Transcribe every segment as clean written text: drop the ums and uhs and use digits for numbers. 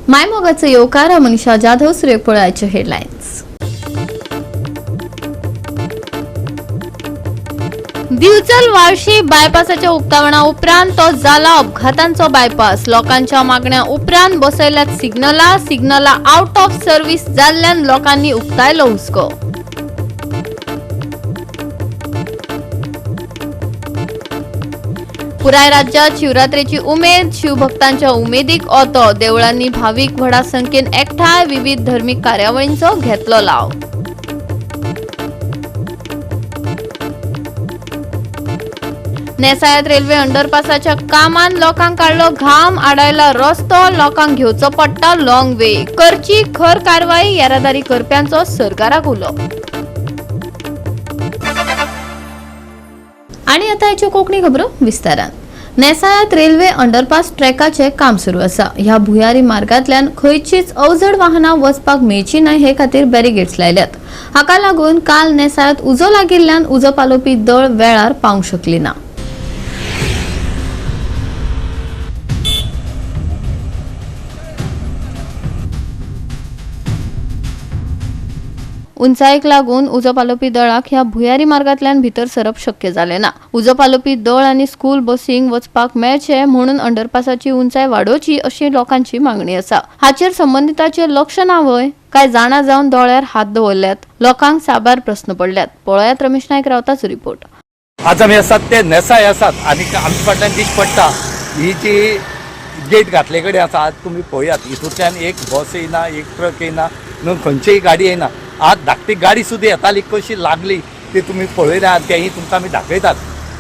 मायमोगाचे येवकार मनीषा जाधव सूर्यपुळाचे हेडलाइन्स। दिवचल वाळशी बायपासाच्या उक्तावणा उपरांत तो जाला अपघातांचो बायपास। लोकांच्या मागण्या उपरांत बसयल्यात सिग्नला आउट ऑफ सर्व्हिस जाल्ल्यान लोकांनी उक्तायलो हुस्को। पुराय राज्यात शिवरात्रेची उमेद, शिवभक्तांच्या उमेदीक ओतो। देवळांनी भाविक व्हडा संख्येन एकठांय, विविध धर्मीक कार्यावळींचो घेतलो लाव। नेसाळ्यात रेल्वे अंडरपासाच्या कामान लोकांक काडलो घाम, आडायला रस्तो, लोकांक घेवचो पडटा लॉंग वे। करची खर कारवाई, येरादारी करप्यांचो सरकाराक उलो। आणि आता याच्यो कोंकणी खबरो विस्तारान। नेसाळ्यात रेल्वे अंडरपास ट्रॅकाचे काम सुरू आसा। ह्या भुयारी मार्गांतल्यान खंयचीच अवजड वाहनां वचपाक मेळची न्हय हे खातीर बॅरिगेड्स लायल्यात। हाका लागून काल नेसाळ्यात उजो लागिल्ल्यान उजो पालोवपी दळ वेळार पावंक शकली ना। उंचायेक लागून उजो पालोवपी दळाक ह्या भुयारी मार्गांतल्यान भितर सरप शक्य जालें ना। उजो पालोवपी दळ आनी स्कूल बसींक वचपाक मेळचे म्हणून अंडरपासाची उंचाय वाडोवची अशी लोकांची मागणी आसा। हाचेर संबंधितांचें लक्ष ना वय काय जाणा जावन दोळ्यार हात दवरल्यात, लोकांक साबार प्रस्न पडल्यात। पळयात रमेश नायक रावताचो रिपोर्ट। आज आमी आसात ते नेसाय आसात आनी आमचे फाटल्यान दिश्ट पडटा ही जी गेट घातले कडेन आसा। तुमी पळयात हितूंतल्यान एक बस येयना, एक ट्रक येयना, खंयचीय गाडी येयना। आज धाकटी गाडी सुद्दां येताली कशी लागली ती तुमी पळयल्यात, तेंय तुमकां आमी दाखयतात।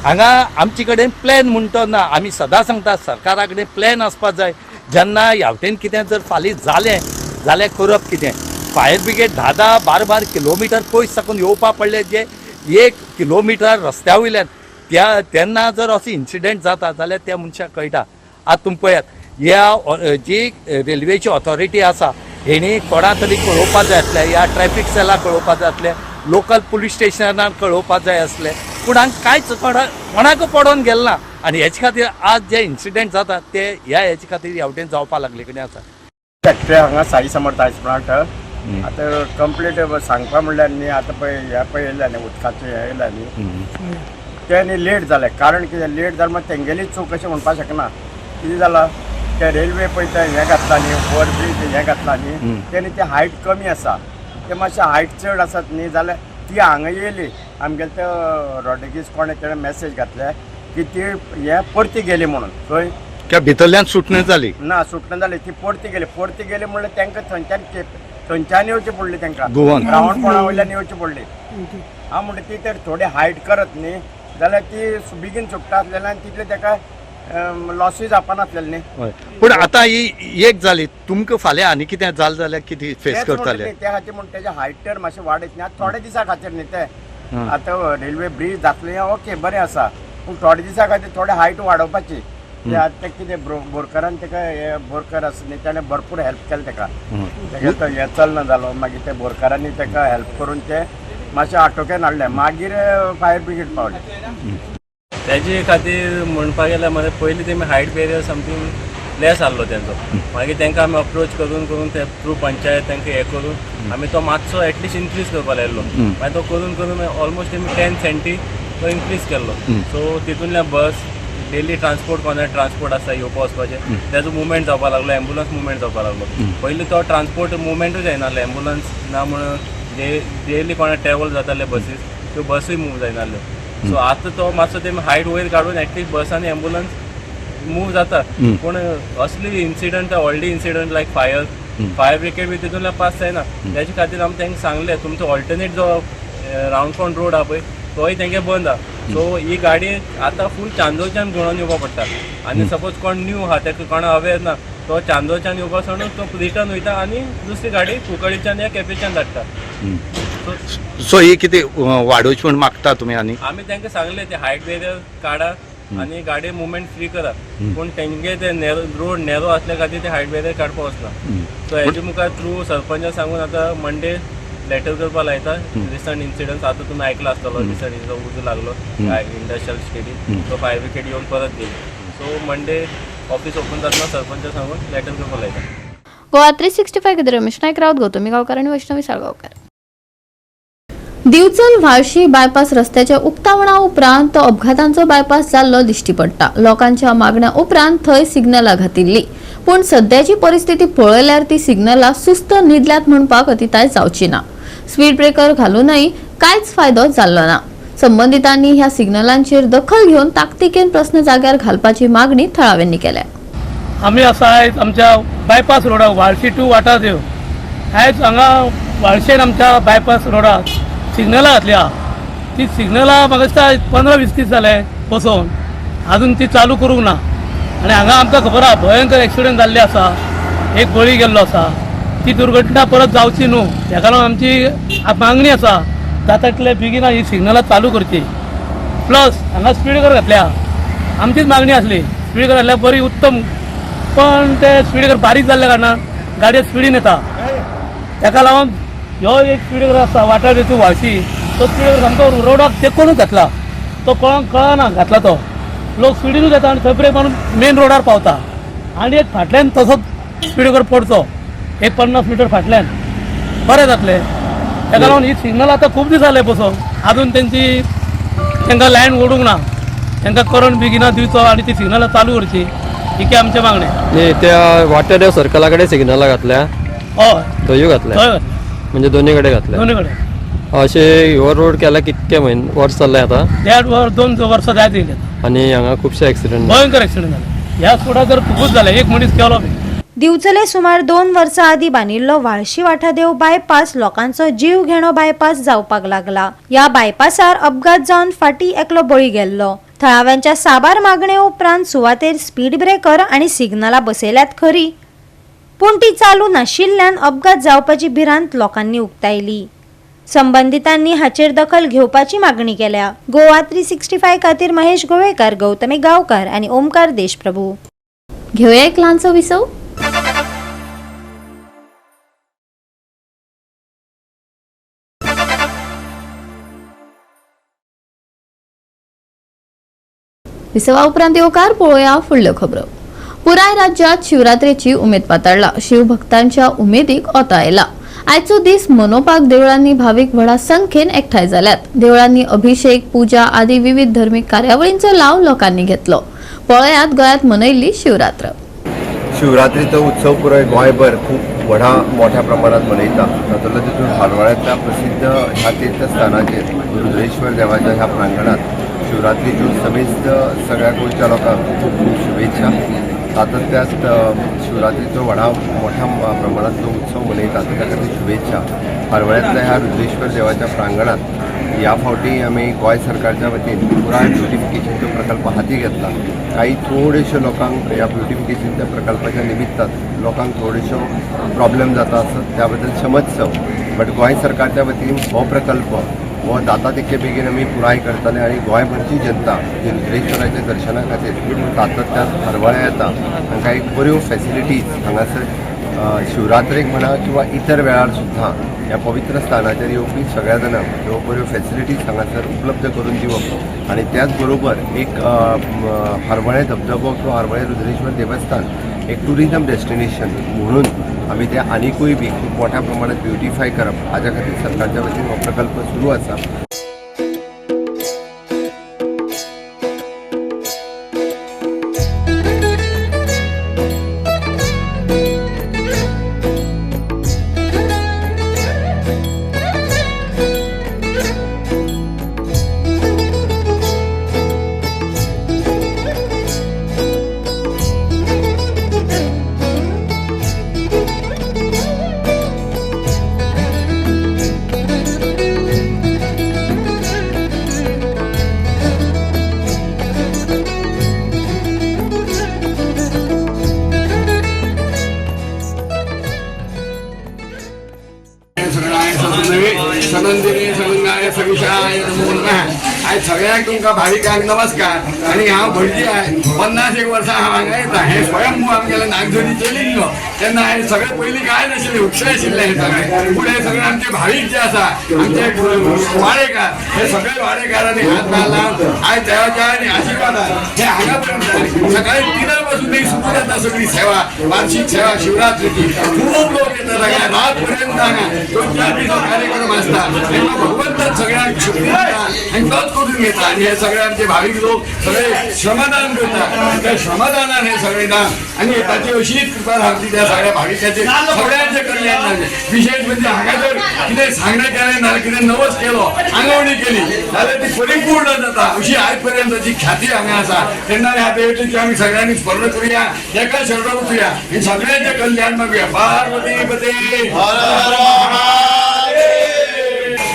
हांगा आमचे कडेन प्लॅन म्हणटो ना, आमी सदां सांगतात सरकारा कडेन प्लॅन आसपाक जाय। जेन्ना ह्यावटेन कितें जर फाल्यां जालें जाल्यार करप कितें। फायर ब्रिगेड 10-12 किलोमिटर पयस साकून येवपाक पडले, जे 1 किलोमिटर रस्त्या वयल्यान तेन्ना जर असो इन्सिडेंट जाता जाल्यार त्या मनशाक कळटा। आतां तुमी पळयात ह्या जी रेल्वेची ऑथॉरिटी आसा हेणी कोणा तरी कळोवपाक जाय आसलें, या ट्रॅफिक सेलाक कळोवपाक जाय आसलें, लोकल पुलीस स्टेशनाक कळोवपाक जाय आसलें, पूण हांगा कांयच कोणाक पडोवन गेलें ना। आनी हेचे खातीर आज जे इन्सिडेंट जाता ते हेचे खातीर ह्यावटेन जावपाक लागले कडेन आसा। फॅक्टरी हांगा साई समर्थ आयस प्लांट आतां कंप्लीट सांगपा म्हणल्यार न्ही, आतां पळय हे पळयल्या न्ही उदकाचें हे येयला न्ही, ते न्ही लेट जालें। कारण कितें लेट जालें मागीर तेंगेली चूक अशें म्हणपाक शकना। कितें जालां ते रेल्वे पळय ते हें घातला न्ही, ओवर ब्रीज हें घातला न्ही, तेणी ते हायट कमी आसा, ते मातशे हायट चड आसात न्ही जाल्यार ती हांगा येयली। आमगेले ते रॉड्रिगीस कोणें तेणें मेसेज घातले की ती हे परती गेली म्हणून। खंय त्या भितरल्यान सुटणें जाली ना, सुटणें जाली, ती परती गेली म्हणल्यार तेंकां थंयच्यान येवचें पडलें, तेंकां रावणपणा वयल्यान येवचें पडली। हांव म्हणटा ती तर थोडी हायट करत न्ही जाल्यार ती बेगीन सुट्टा आसलें आनी तितले ताका लॉसीस जावपा नासलें न्ही। पूण आतां ही एक जाली, तुमकां फाल्यां आनी कितें जालें जाल्यार कितें फेस करताले? त्या खातीर म्हणून तेजे हायटर मातशें वाडयत न्ही। आतां थोड्या दिसा खातीर न्ही ते आतां रेल्वे ब्रीज जातलें ओके बरें आसा, पूण थोड्या दिसा खातीर थोडे हायट वाडोवपाची। ते आतां कितें बोरकारान ताका हे बोरकार आसा न्ही ताणें भरपूर हेल्प केलें ताका, तो हे चलना जालो, मागीर ते बोरकारांनी ताका हेल्प करून ते मातशें आटोक्यान हाडलें, मागीर फायर ब्रिगेड पावले। त्याचे खातीर म्हणपाक गेल्यार म्हणजे पयलीं तेमी हायट बॅरियर समथींग लेस आहलो तेंचो, मागीर तांकां आमी अप्रोच करून ते थ्रू पंचायत तांकां हे करून आमी तो मातसो एटलिस्ट इन्क्रीज करपा लायलो। मागीर तो करून ऑलमोस्ट तेमी 10 सेंटी तो इन्क्रीज केल्लो। सो तितूंतल्यान बस डेली ट्रान्सपोर्ट कोणाक ट्रान्सपोर्ट आसता येवपा वचपाचें तेजो मुवमेंट जावपा लागलो, एम्बुलन्स मुवमेंट जावपा लागलो। पयलीं तो ट्रान्सपोर्ट मुवमेंटूच जायनासलें, एम्बुलन्स ना म्हणून जे डेली कोणाक ट्रॅवल जाताले बसीस त्यो बसूय मूव जायनासल्यो। सो आतां तो मातसो तेमी हायट वयर काडून एटलीस्ट बस आनी एम्बुलन्स मूव जाता। पूण असली इन्सिडंट व्हडली इन्सिडंट लायक फायर ब्रिगेड बी तितूंतल्यान पास जायना। त्याचे खातीर आमी तांकां सांगलें तुमचो ऑल्टरनेट जो रावंडफॉन रोड आहा पळय तोय तांकां बंद आहा। सो ही गाडी आतां फूल चांदोरच्यान घुंवोन येवपा पडटा, आनी सपोज कोण न्यू आहा ताका कोणा अवेर ना तो चांदोरच्यान येवपा सोडून तो रिटर्न वयता आनी दुसरी गाडी कुंकळीच्यान या केपेंच्यान धाडटा। सो ही कितें वाडोवची म्हूण मागता तुमी? आनी आमी तांकां सांगलें ते हायट बॅरियर काडा आनी गाडी मुवमेंट फ्री करा, पूण तेंगे ते रोड नॅरो आसल्या खातीर ते हायट बॅरियर काडपा वचना। सो हेजे मुखार थ्रू सरपंचाक सांगून आतां मंडे लेटर करपा लायता। रिसंट इन्सिडंट आतां तुमी आयकला आसतलो, रिसंट उजो लागलो इंडस्ट्रियल स्टेडीन, तो फायर ब्रिगेड येवन परत गेली। सो मंडे ऑफिस ओपन जातना सरपंचाक सांगून लेटर करपा लायता। गोवा 365 खातीर रमेश नायक रावत, गौतमी गांवकार आनी वैष्णवी साळगांवकार. दिवचल व्हाळशी बायपास रस्त्याच्या उक्तावणा उपरांत अपघातांचो बायपास जाल्लो दिश्टी पडटा. लोकांच्या मागण्या उपरांत थंय सिग्नलां घातिल्ली, पूण सद्याची परिस्थिती पळयल्यार ती सिग्नलां सुस्त न्हिदल्यात म्हणपाक अतिताय जावची ना. स्पीड ब्रेकर घालूनय कांयच फायदो जाल्लो ना. संबंधितांनी ह्या सिग्नलांचेर दखल घेवन ताकतिकेन प्रश्न जाग्यार घालपाची मागणी थळाव्यांनी केल्या. आम्ही असं आयज आमच्या बायपास रोडाक व्हाळशी टू वाटादेव आयज हांगा व्हाळशेन आमच्या बायपास रोडाक सिग्नलां घातल्या. ती सिग्नलां म्हाका दिसता 15-20 दीस जाले बसोवन, अजून ती चालू करूंक ना. आनी हांगा आमकां खबर आहा भयंकर एक्सिडेंट जाल्ले आसा, एक बळी गेल्लो आसा. ती दुर्घटना परत जावची न्हू, ह्या लागून आमची मागणी आसा जाता तितले बेगीन ही सिग्नलां चालू करची. प्लस हांगा स्पीड ब्रेकर घातल्या, आमचीच मागणी आसली स्पीड ब्रेकर घातल्यार बरी उत्तम, पण ते स्पीड ब्रेकर बारीक जाल्ल्या कारणान गाडयो स्पीडीन येता. ताका लागून ह्यो एक स्पीड ब्रेकर आसा वाटार टू व्हाळशी, तो स्पीड ब्रेकर सामको रोडाक तेकोनूच घातला. तो कळना घातला तो. लोक स्पीडीनूच येता आनी थंय ब्रेक मारून मेन रोडार पावता. आनी एक फाटल्यान तसोच स्पीड ब्रेकर पडचो एक 50 मिटर फाटल्यान, बरें जातलें. ताका लागून ही सिग्नल आतां खूब दीस जाले बसून, अजून तांकां लायन ओडूंक ना. तांकां करंट बेगिना दिवचो आनी ती सिग्नलां चालू करची, ही आमचे मागणी. न्ही त्या वाटेर सर्कला कडेन सिग्नलां घातल्या, हय थंयूय घातल्या, म्हणजे दोन्ही कडेन घातल्या. दोन्ही कडेन अशें हो रोड केला कितके वर्स जाल्ले आतां, 2 वर्सां जायत येयले आनी हांगा खुबशे एक्सिडेंट भयंकर एक्सिडेंट जाले. ह्या स्पोटाक तर खूबच जाले, एक मनीस केलो बी. दिवचले सुमार 2 वर्सां आदी बांदिल्लो व्हाळशी वाठादेव बायपास लोकांचो जीव घेणो बायपास जावपाक लागला. या बायपासार अपघात जावन फाटी एकलो बळी गेल्लो. थळाव्यांच्या साबार मागणे उपरांत सुवातेर स्पीड ब्रेकर आनी सिग्नलां बसयल्यात खरी, पूण ती चालू नाशिल्ल्यान अपघात जावपाची भिरांत लोकांनी उक्तायली. संबंधितांनी हाचेर दखल घेवपाची मागणी केल्या. गोवा 365 खातीर महेश गोवेकार, गौतमी गांवकार आनी ओमकार देशप्रभू. घेऊया एक ल्हानसो विसव. विसवा उपरांत येवकार पळोवया फुडल्यो खबरो. पुराय राज्यात शिवरात्रेची उमेद पातळ्ळा. शिवभक्तांच्या उमेदीक ओतो आयला. आयचो दीस मनोवपाक देवळांनी भाविक व्हडा संख्येन एकठांय जाल्यात. देवळांनी अभिषेक, पूजा आदी विविध धर्मीक कार्यावळींचो लाव लोकांनी घेतलो. पळयात गोंयांत मनयल्ली शिवरात्र. शिवरात्रीचो उत्सव पुराय गोंयभर खूब मोठ्या प्रमाणात मनयता. तातूंतलो तितून हालवाळ्यांतल्या प्रसिद्ध ह्या तीर्थस्थानाचेर रुद्रेश्वर देवाच्या ह्या प्रांगणात शिवरात्रीच्यो समेस्त सगळ्या गोंयच्या लोकांक खूब खूब शुभेच्छा. तातूंतल्याच शिवरात्रीचो मोठ्या प्रमाणात जो उत्सव मनयता त्या खातीर शुभेच्छा. हालवाळ्यांतल्या ह्या रुद्रेश्वर देवाच्या प्रांगणात ह्या फावटी आमी गोंय सरकारच्या वतीन पुराय ब्युटिफिकेशनचो प्रकल्प हाती घेतला. काही थोड्याशा लोकांक ह्या ब्युटिफिकेशनच्या प्रकल्पाच्या निमित्तान लोकांक थोड्योश्यो प्रॉब्लेम जाता आसत, त्या बद्दल क्षमस्व. बट गोंय सरकारच्या वतीन हो प्रकल्प हो जाता तितके बेगीन आमी पुराय करतले आनी गोंयभरची जनता जी रुद्रेश्वराच्या दर्शना खातीर सातत्यान हरवळ्या येता तांकां एक बऱ्यो फॅसिलिटीज हांगासर शिवरात्रेक म्हणा किंवा इतर वेळार सुद्दां ह्या पवित्र स्थानाचेर येवपी सगळ्या जाणांक ह्यो बऱ्यो फॅसिलिटीज हांगासर उपलब्ध करून दिवप आनी त्याच बरोबर एक हरवळे धबधबो किंवा हरवळे रुद्रेश्वर देवस्थान एक टुरिजम डेस्टिनेशन म्हणून आमी ते आनिकूय बी खूब मोठ्या प्रमाणात ब्युटिफाय करप हाच्या खातीर सरकारच्या वतीन हो प्रकल्प सुरू आसा. सनंदिनी सनंगाय सविशाय नमो नमः. आयज सगळ्यांक तुमकां भाविकांक नमस्कार आनी हांव भटजी आहे 51 वर्सां हांव हांगा येता हे स्वयंभू आमगेले नागजोडीचे लिंग तेन्ना हे सगळे पयलीं काय नाशिल्ले उक्षे आशिल्ले हे सगळे पूण हे सगळे आमचे भावीक जे आसा आमचे वाडेकार हे सगळे वाडेकारांनी हात घालून आयज देवाच्या आनी आशिर्वादान हे हांगा पर्यंत सकाळी 3 पासून एक सुरू जाता सगळी सेवा वार्षिक सेवा शिवरात्रीची खूब लोक येतात हांगा रात पर्यंत हांगा 2-4 दीस कार्यक्रम आसता तेन्ना भगवंत सगळ्यांक शक्ती दिता आनी तोच करून घेता आनी हे सगळे आमचे भावीक लोक सगळे श्रमदान करतात त्या श्रमदानान हे सगळे दान आनी ताची अशीच कृपा रावची त्या सगळ्या भाविकाचे सगळ्यांचे कल्याण जालें विशेष म्हणजे हांगा जर कितें सांगणें केलें नाल्यार कितें नवस केलो आंगवणी केली जाल्यार ती परिपूर्ण जाता अशी आयज पर्यंतची ख्याती हांगा आसा तेन्ना ह्या देवतेची आमी सगळ्यांनी स्मरण करुया एका शरण वचुया आनी सगळ्यांचे कल्याण मागुया पार्वती पते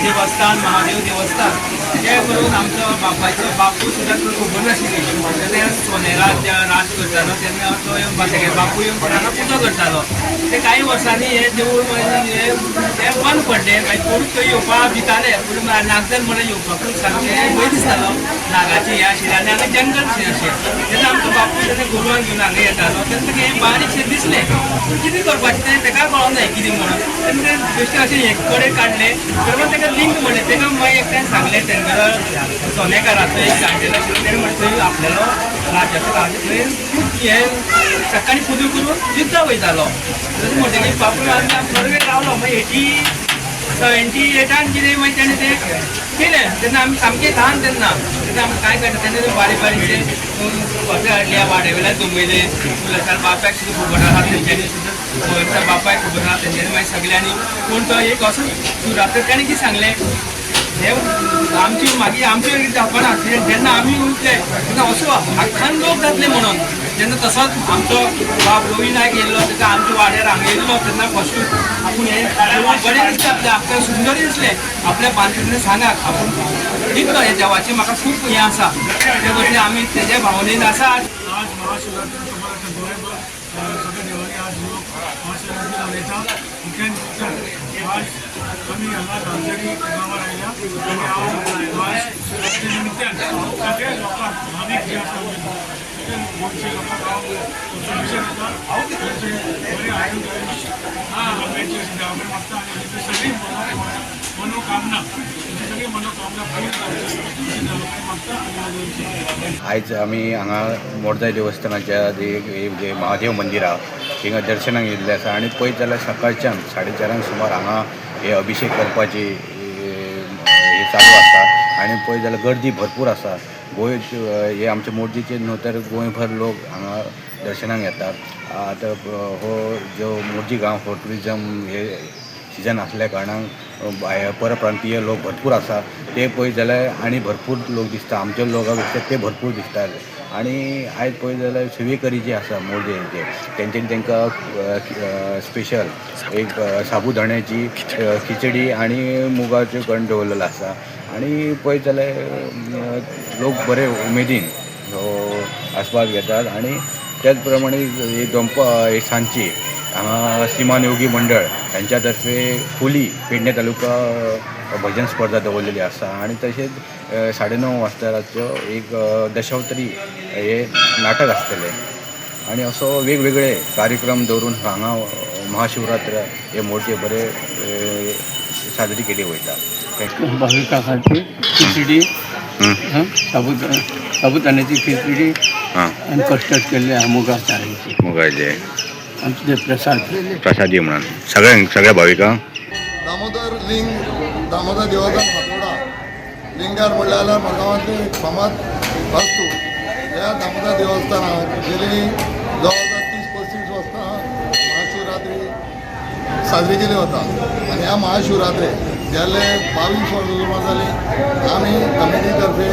देवस्थान महादेव देवस्थान हे करून आमचो बापायचो बापूय सुद्दां खबर नाशिल्ली तेन्ना सोनेरात राज करतालो तेन्ना तो येवन तेगे बापूय येवन कोणाक पुजा करतालो ते काही वर्सांनी हे देवूळ हे बंद पडलें मागीर कोण थंय येवपाक भिताले पूण नागदल म्हणून येवपाक सारकें भंय दिसतालो नागाची हे आशिल्लें आनी हांगा जंगल शें अशें तेन्ना आमचो बापूय तेन्ना गोरवांक घेवन हांगा येतालो तेन्ना तें बारीकशें दिसलें पूण कितें करपाचें तें तेका कळोंक जाय कितें म्हणून तेन्ना तें बेश्टें अशें एक कडेन काडलें तेन्ना तेका लिंक म्हणलें तेका मागीर एकट्यान सांगलें तेंका सोनेकाराचो एक जाणटेलो आशिल्लो तेणें म्हणलें थंय आपल्यालो राजाचो राजा थंय हे सकाळी पुजा करून युद्धाक वयतालो तशें म्हणटकीर बापूय आमी थोडे वेळ रावलो मागीर 78 कितें मागीर तेणें तें केलें तेन्ना आमी सामकें ल्हान तेन्ना आमी काय करता तेन्ना ते बारीक बारीकशे कशे हाडले वाडे वयल्यान जमयले बापायक सुद्दां खबर आसा तेंच्यांनी सुद्दां बापायक खबर आसा तेंच्यांनी मागीर सगळ्यांनी कोण तो एक असो शिवरात्री तेणें कितें सांगलें हे आमची मागीर आमचे जावपाना जेन्ना आमी उरले तेन्ना असो आख्खान लोक जातले म्हणून जेन्ना तसोच आमचो बाप रवी नायक येयल्लो तेका आमच्या वाड्यार हांगा येयल्लो तेन्ना फस्ट आपूण हे बरें दिसता आपलें आपल्याक सुंदर दिसलें आपल्या बांदीन सांगाक आपूण दितलो हे देवाचें म्हाका खूब हें आसा ते खातीर आमी तेजे भावनेन आसा आम्ही हांगा धामसरी गांवांत आयल्या आनी हांव आयज शिवरात्री निमित्यान सगळ्या लोकांक भावीक जे आसा गोंयचे लोकांक हांव विशेष बरें आयोजन आंब्याची देवाकडे मागता आनी तेची सगळी मनोकामना सगळी मनोकामना पूर्ण जावची देवाकडे मागता आनी आयज आमी हांगा मोरजाय देवस्थानाच्या जे महादेव मंदिर आहा थिंगा दर्शनाक येयल्ले आसा आनी पळयत जाल्यार सकाळच्यान 4:30 सुमार हांगा हे अभिषेक करपाची हे चालू आसता आनी पळयत जाल्यार गर्दी भरपूर आसा गोंय हे आमचे मोरजेचे न्हू तर गोंयभर लोक हांगा दर्शनाक येतात आतां हो जो मोरजी गांव हो ट्युरिजम हे सिजन आसल्या कारणान परप्रांतीय लोक भरपूर आसा ते पळयत जाल्यार आनी भरपूर लोक दिसता आमचे लोकां पेक्षा ते भरपूर दिसतात आनी आयज पळयत जाल्यार सेवेकरी जे आसा मोरजेचे तेंच्यांनी तांकां स्पेशल एक साबुदाण्याची खिचडी आनी मुगाचें कण दवरलेलो आसा आनी पळयत जाल्यार लोक बरे उमेदीन हो आस्वाद घेतात आनी त्याच प्रमाणे ही दनपार सांजची हांगा श्रीमान योगी मंडळ यांच्या तर्फे खोली पेडणे तालुका भजन स्पर्धा दवरलेली आसा आनी तशेंच 9:30 वाजताच्यो एक दशावतरी हे नाटक आसतलें आनी असो वेगवेगळे कार्यक्रम दवरून हांगा महाशिवरात्र हे मोठे बरे साजरी केली वयता भाविकां खातीर खिचडी साबुदाण्याची खिचडी आनी कस्टर्ड केल्ले मुगाची मुगाचे आमचे प्रसादी म्हणून सगळ्या भाविकांक दामोदर देवस्थान फातोर्डा लिंगार म्हणल्यार मडगांवांतली एक फामाद वास्तू ह्या दामोदर देवस्थानाक गेली 2030-35 वर्सां महाशिवरात्री साजरी केली वता आनी ह्या महाशिवरात्रेक गेल्ले 22 वर्सां सुमार जाली आमी कमिटी तर्फे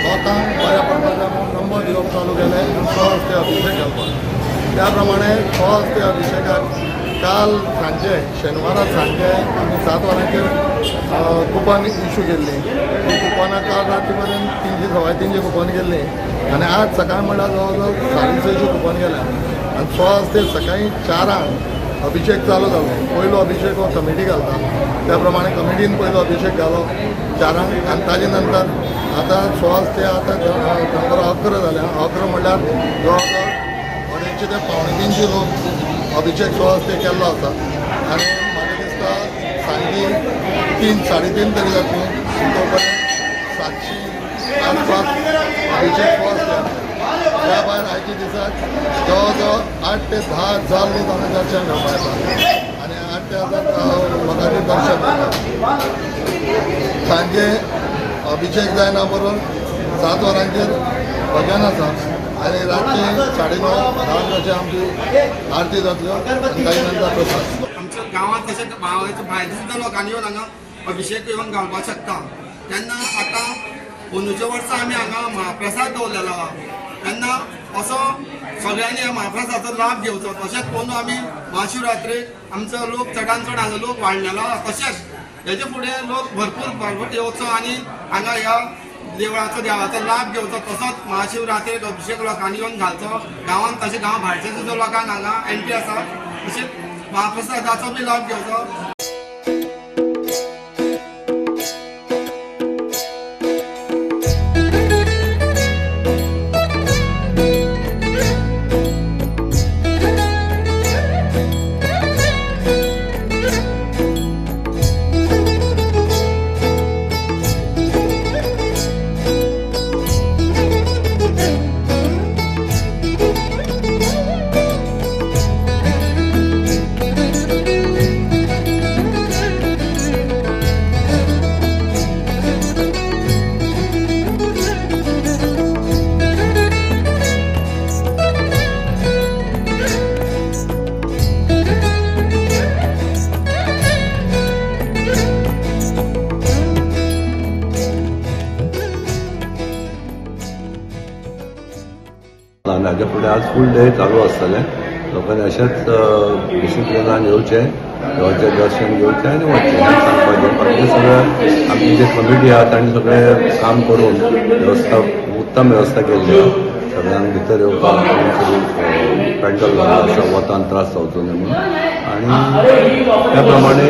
लोकांक बऱ्या प्रमाणात नंबर दिवप चालू केले आनी सहज ते अभिषेक घालपाक त्या प्रमाणे सहज ते अभिषेकाक काल सांजे शेनवारा सांजे आमी 7 वरांचेर कुपन इश्यू केल्ली ती कुपनां काल रात्री पर्यंत 300-350 कुपन केल्ली आनी आज सकाळी म्हणल्यार जवळ जवळ 650 कुपन गेल्या आनी सहज ते सकाळी 4 अभिषेक चालू जालो. पयलो अभिषेक हो कमिटी घालता त्या प्रमाणे कमिटीन पयलो अभिषेक घालो 4 आनी ताजे नंतर आतां 16 ते आतां दनपारां 11 जाल्या. 11 म्हणल्यार जवळ अडेचशे ते 2:45 लोक अभिषेक 16 ते केल्लो आसा आनी म्हाका दिसता सांजे 3-3:30 तरी जातली. तोपर्यंत 700 आसपास अभिषेक पोहोचल्या. त्या भायर आयच्या दिसाक जवळ जवळ 8 ते 10 हजार लोक हांगा दर्शन घेवपाक येतात आनी 8 ते 10 लोकांचें दर्शन जाता. सांजे अभिषेक जायना बरोबर 7 वरांचेर भजन आसा आनी रातचे 9:30-10 अशें आमची आरती जातल्यो आनी ताजे नंतर प्रसाद. आमच्या गांवांत तशें भायल्या सुद्दां लोकांनी येवन हांगा अभिषेक येवन घालपाक शकता. तेन्ना आतां अंदूच्या वर्सा आमी हांगा महाप्रसाद दवरलेलो आहा. तेन्ना असो सगळ्यांनी ह्या महाप्रसादाचो लाभ घेवचो. तशेंच पळोवन आमी महाशिवरात्रेक आमचो लोक चडांत चड हांगा लोक वाडलेलो आहा. तशेंच हेजे फुडें लोक भरपूर येवचो आनी हांगा ह्या देवळाचो लाभ घेवचो. तसोच महाशिवरात्रेक अभिषेक लोकांनी येवन घालचो. गांवांत तशें गांव भायरच्या सुद्दां लोकांक हांगा एंट्री आसा तशेंच महाप्रसादाचो बी लाभ घेवचो. हाज्या फुडें आज फूल डे चालू आसतलें. लोकांनी अशेंच डिसिप्लिनान येवचें, देवाचें दर्शन घेवचें आनी वचचें हें सांगपाचें. बाकी सगळें आमची जी कमिटी आहा तांणी सगळें काम करून वेवस्था उत्तम वेवस्था केल्ली आहा. सगळ्यांक भितर येवपाक पेट्रोल आसा वतान त्रास जावचो न्ही म्हणून आनी त्या प्रमाणे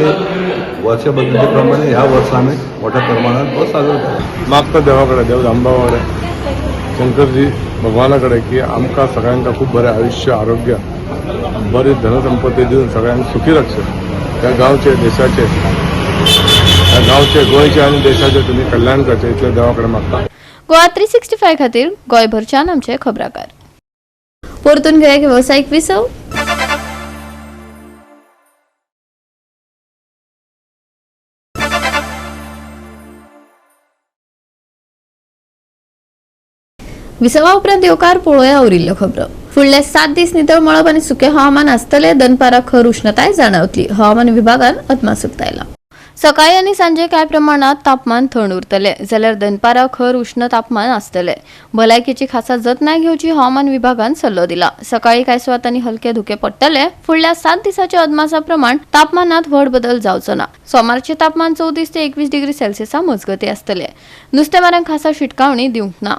वर्षा पद्दती प्रमाणे ह्या वर्सा आमी मोठ्या प्रमाणात हो साजरो केलो. मागता देवा कडेन देव दामबाबा कडेन शंकरजी भगवाना कडेन की आमकां सगळ्यांक खूब बरें आयुश्य आरोग्य बरी धनसंपत्ती दिवन सगळ्यांक सुखी रक्षे. त्या गांवचे देशाचे त्या गांवचे गोंयचे आनी देशाचे तुमी कल्याण करचे इतलें देवा कडेन मागता. गोवा 365 खातीर गोंयभरच्यान आमचे खबराकार. परतून घेऊया व्यावसायिक विसव. विसवा उपरांत येवकार पळोवया उरिल्ल्यो खबरो. फुडले 7 दीस नितळ मळब आनी सुके हवामान आसतले. दनपारा खर उष्णताय जाणवतली. हवामान विभागान अदमास उक्तायला. सकाळी आनी सांजे कांय प्रमाणात तापमान थंड उरतले जाल्यार दनपारा खर उष्ण तापमान आसतले. भलायकेची खासा जतनाय घेवची हवामान विभागान सल्लो दिला. सकाळी कांय सुवातांनी हलके धुके पडटले. फुडल्या 7 दिसाच्या अदमासा प्रमाण तापमानात व्हड बदल जावचो ना. सोमारचे तापमान 34 ते 21 डिग्री सेल्सियसा मजगती आसतले. नुस्तेमारांक खासा शिटकावणी दिवंक ना.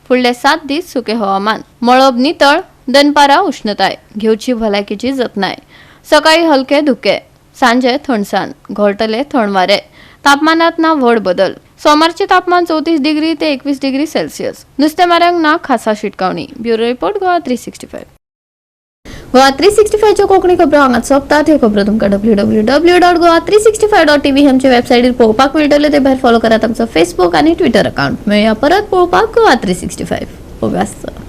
फुडले 7 दीस सुके हवामान. मळब नितळ. दनपारा उष्णताय घेवची भलायकेची जतनाय. सकाळी हलके धुके. सांजे थंडसाण. घोळटले थंड वारे. तापमानात ना व्हड बदल. सोमारचे तापमान 34 डिग्री ते 21 डिग्री सेल्सियस. नुस्तेमारांक ना खासा शिटकावणी. Bureau report Goa 365. गोवा 365 च्यो कोंकणी खबरो हांगाच सोंपतात. ह्यो खबरो तुमकां www.goa365.tv आमचे वेबसायटीर पळोवपाक मेळटले. ते भायर फॉलो करात आमचो फेसबूक आनी ट्विटर अकाउंट. मेळया परत पळोवपाक गोवा 365.